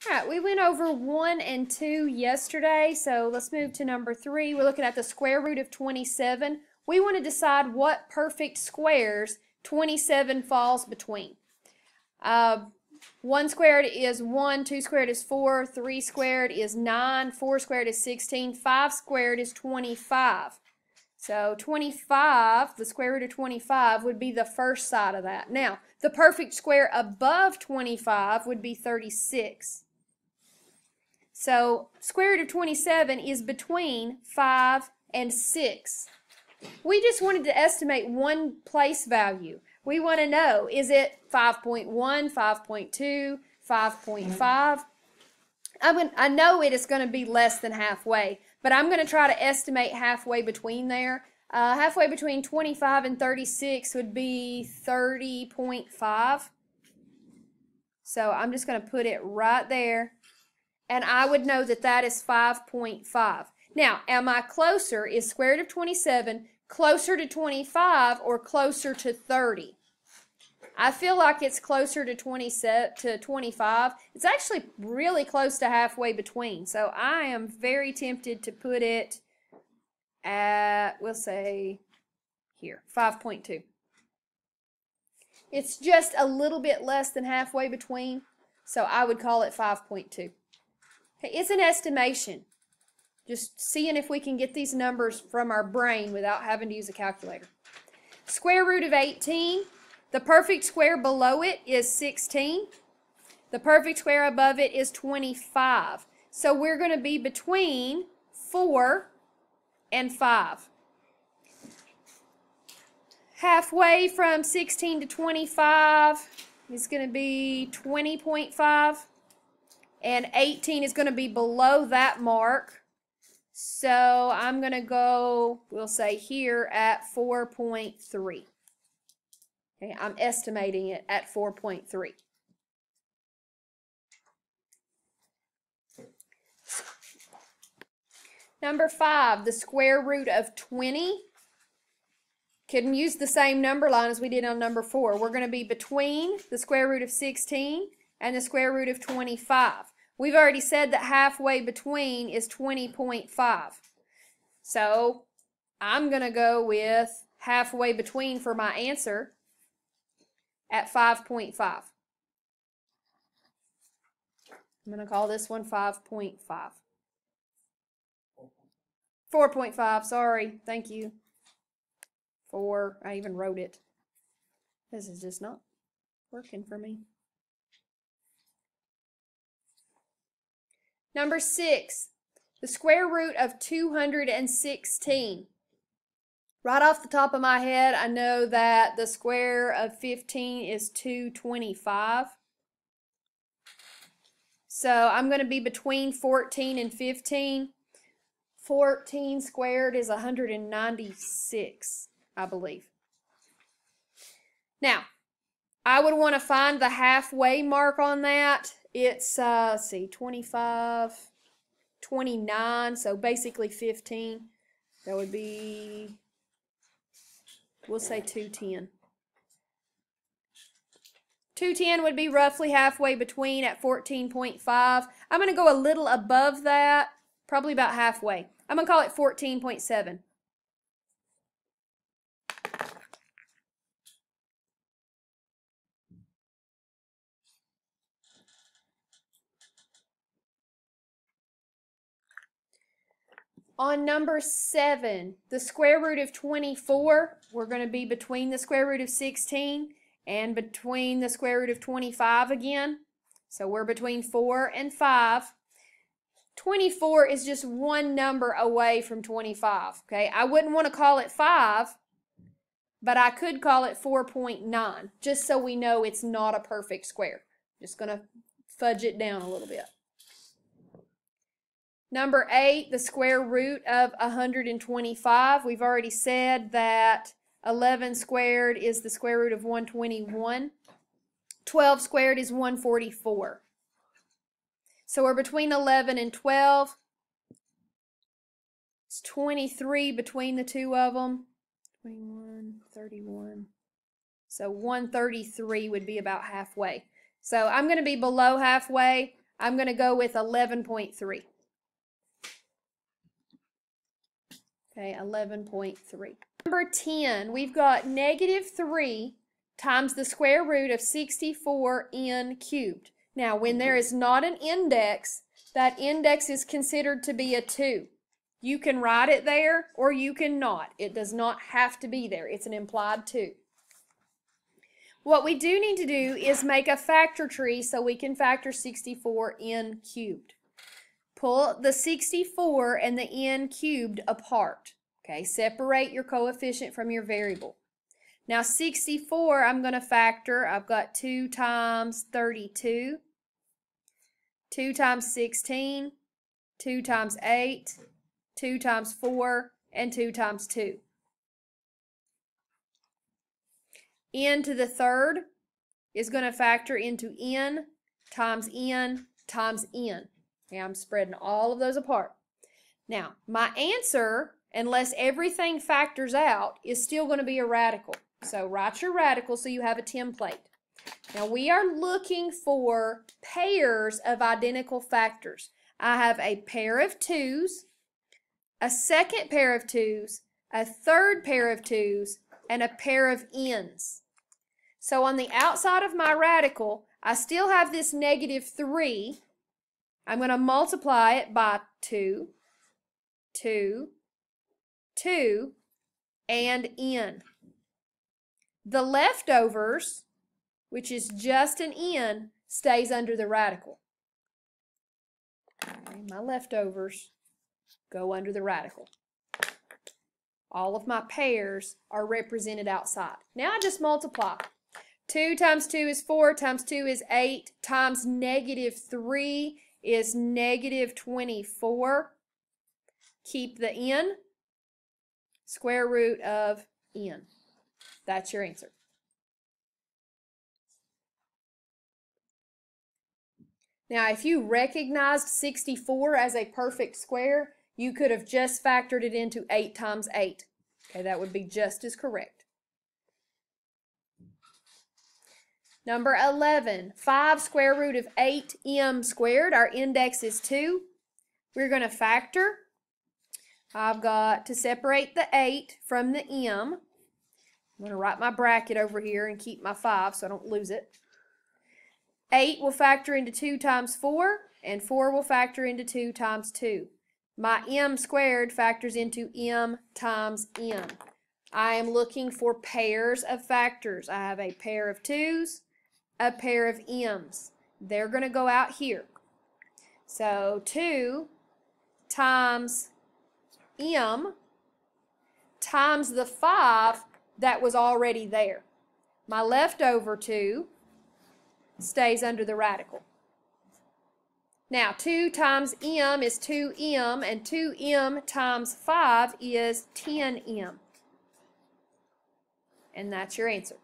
All right, we went over 1 and 2 yesterday, so let's move to number 3. We're looking at the square root of 27. We want to decide what perfect squares 27 falls between. 1 squared is 1, 2 squared is 4, 3 squared is 9, 4 squared is 16, 5 squared is 25. So 25, the square root of 25, would be the first side of that. Now, the perfect square above 25 would be 36. So square root of 27 is between 5 and 6. We just wanted to estimate one place value. We want to know, is it 5.1, 5.2, 5.5? I know it is going to be less than halfway, but I'm going to try to estimate halfway between there. Halfway between 25 and 36 would be 30.5. So I'm just going to put it right there. And I would know that that is 5.5. Now, am I closer? Is square root of 27 closer to 25 or closer to 30? I feel like it's closer to 25. It's actually really close to halfway between. So I am very tempted to put it at, we'll say here, 5.2. It's just a little bit less than halfway between, so I would call it 5.2. Okay, it's an estimation. Just seeing if we can get these numbers from our brain without having to use a calculator. Square root of 18. The perfect square below it is 16. The perfect square above it is 25. So we're going to be between 4 and 5. Halfway from 16 to 25 is going to be 20.5. And 18 is going to be below that mark. So I'm going to go, we'll say here at 4.3. Okay, I'm estimating it at 4.3. Number 5, the square root of 20. Can use the same number line as we did on number 4. We're going to be between the square root of 16 and the square root of 25. We've already said that halfway between is 20.5. So I'm going to go with halfway between for my answer at 5.5. I'm going to call this one 5.5. 4.5, sorry. Thank you. 4, I even wrote it. This is just not working for me. Number 6, the square root of 216. Right off the top of my head, I know that the square of 15 is 225. So I'm going to be between 14 and 15. 14 squared is 196, I believe. Now, I would want to find the halfway mark on that. It's, let's see, 25, 29, so basically 15. That would be, we'll say 210. 210 would be roughly halfway between at 14.5. I'm going to go a little above that, probably about halfway. I'm going to call it 14.7. On number 7, the square root of 24, we're going to be between the square root of 16 and between the square root of 25 again. So we're between 4 and 5. 24 is just one number away from 25. Okay, I wouldn't want to call it 5, but I could call it 4.9, just so we know it's not a perfect square. Just going to fudge it down a little bit. Number 8, the square root of 125. We've already said that 11 squared is the square root of 121. 12 squared is 144. So we're between 11 and 12. It's 23 between the two of them. 21, 31. So 133 would be about halfway. So I'm going to be below halfway. I'm going to go with 11.3. Okay, 11.3. Number 10, we've got -3 times the square root of 64n cubed. Now, when there is not an index, that index is considered to be a 2. You can write it there or you can not. It does not have to be there. It's an implied 2. What we do need to do is make a factor tree so we can factor 64n cubed. Pull the 64 and the n cubed apart. Okay, separate your coefficient from your variable. Now 64 I'm going to factor. I've got 2 times 32, 2 times 16, 2 times 8, 2 times 4, and 2 times 2. N to the third is going to factor into n times n times n. Okay, I'm spreading all of those apart. Now, my answer, unless everything factors out, is still going to be a radical. So write your radical so you have a template. Now, we are looking for pairs of identical factors. I have a pair of 2's, a second pair of 2's, a third pair of 2's, and a pair of n's. So on the outside of my radical, I still have this -3. I'm going to multiply it by 2, 2, 2, and n. The leftovers, which is just an n, stays under the radical. Okay, my leftovers go under the radical. All of my pairs are represented outside. Now I just multiply. 2 times 2 is 4, times 2 is 8, times -3 is -24. Keep the n, square root of n. That's your answer. Now, if you recognized 64 as a perfect square, you could have just factored it into 8 times 8. Okay, that would be just as correct. Number 11, 5 square root of 8m squared. Our index is 2. We're going to factor. I've got to separate the 8 from the m. I'm going to write my bracket over here and keep my 5 so I don't lose it. 8 will factor into 2 times 4, and 4 will factor into 2 times 2. My m squared factors into m times n. I am looking for pairs of factors. I have a pair of 2's, a pair of m's. They're going to go out here. So 2 times m times the 5 that was already there. My leftover 2 stays under the radical. Now 2 times m is 2m, and 2m times 5 is 10m. And that's your answer.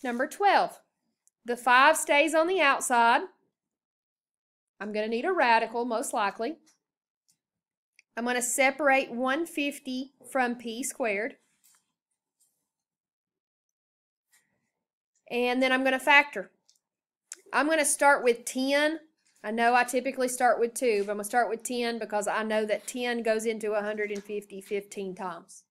Number 12. The 5 stays on the outside. I'm going to need a radical, most likely. I'm going to separate 150 from p squared. And then I'm going to factor. I'm going to start with 10. I know I typically start with 2, but I'm going to start with 10 because I know that 10 goes into 150 15 times.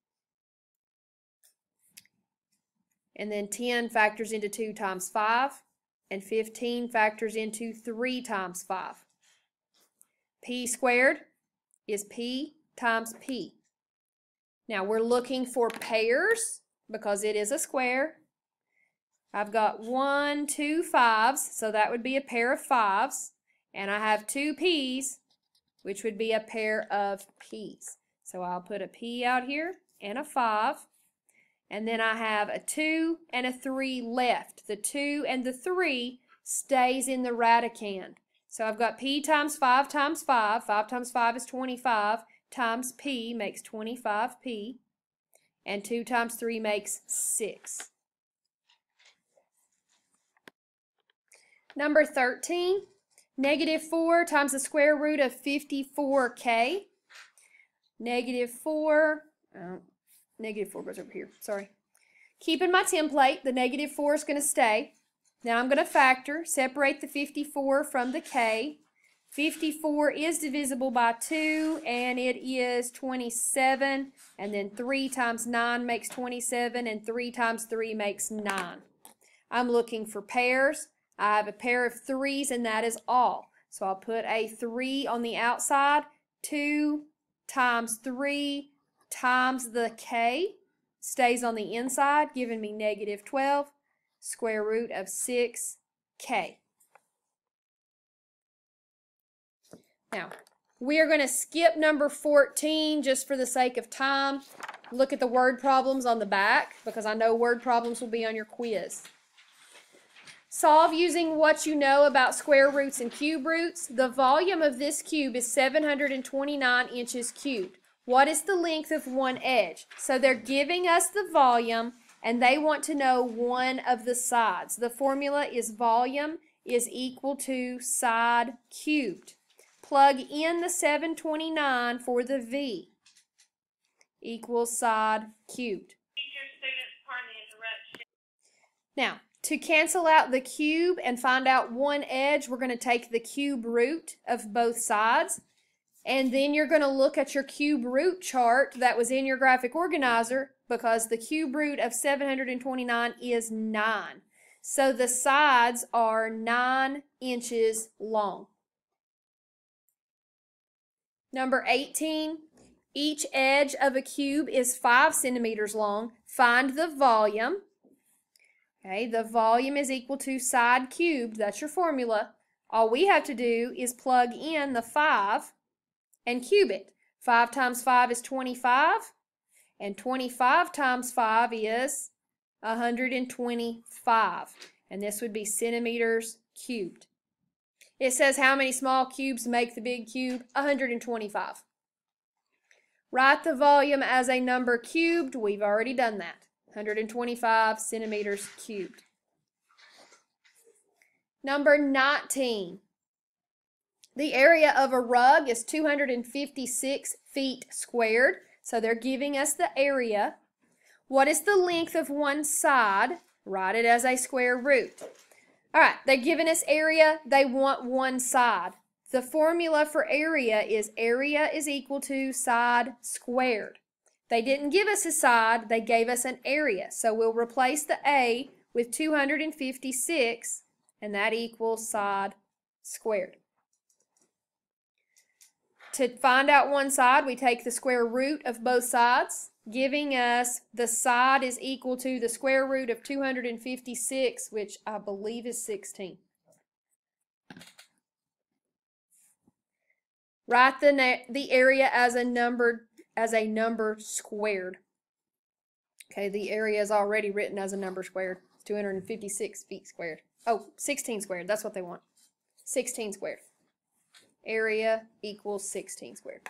And then 10 factors into 2 times 5, and 15 factors into 3 times 5. P squared is p times p. Now we're looking for pairs because it is a square. I've got 1, 2 5's, so that would be a pair of 5's, and I have 2 p's, which would be a pair of p's. So I'll put a p out here and a 5. And then I have a 2 and a 3 left. The 2 and the 3 stays in the radicand. So I've got p times 5 times 5. 5 times 5 is 25. Times p makes 25p. And 2 times 3 makes 6. Number 13, -4 times the square root of 54k. -4 goes over here, sorry. Keeping my template, the -4 is going to stay. Now I'm going to factor, separate the 54 from the k. 54 is divisible by 2, and it is 27, and then 3 times 9 makes 27, and 3 times 3 makes 9. I'm looking for pairs. I have a pair of 3s, and that is all. So I'll put a 3 on the outside. 2 times 3 times the k stays on the inside, giving me -12, square root of 6k. Now, we are going to skip number 14 just for the sake of time. Look at the word problems on the back, because I know word problems will be on your quiz. Solve using what you know about square roots and cube roots. The volume of this cube is 729 inches cubed. What is the length of one edge? So they're giving us the volume, and they want to know one of the sides. The formula is volume is equal to side cubed. Plug in the 729 for the V equals side cubed. Now, to cancel out the cube and find out one edge, we're going to take the cube root of both sides. And then you're going to look at your cube root chart that was in your graphic organizer, because the cube root of 729 is 9. So the sides are 9 inches long. Number 18, each edge of a cube is 5 centimeters long. Find the volume. Okay, the volume is equal to side cubed. That's your formula. All we have to do is plug in the 5 and cube it. 5 times 5 is 25, and 25 times 5 is 125. And this would be centimeters cubed. It says how many small cubes make the big cube? 125. Write the volume as a number cubed. We've already done that. 125 centimeters cubed. Number 19. The area of a rug is 256 feet squared. So they're giving us the area. What is the length of one side? Write it as a square root. All right, they're giving us area. They want one side. The formula for area is equal to side squared. They didn't give us a side, they gave us an area. So we'll replace the A with 256, and that equals side squared. To find out one side, we take the square root of both sides, giving us the side is equal to the square root of 256, which I believe is 16. Write the area as a number squared. Okay, the area is already written as a number squared. It's 256 feet squared. Oh, 16 squared. That's what they want. 16 squared. Area equals 16 squared.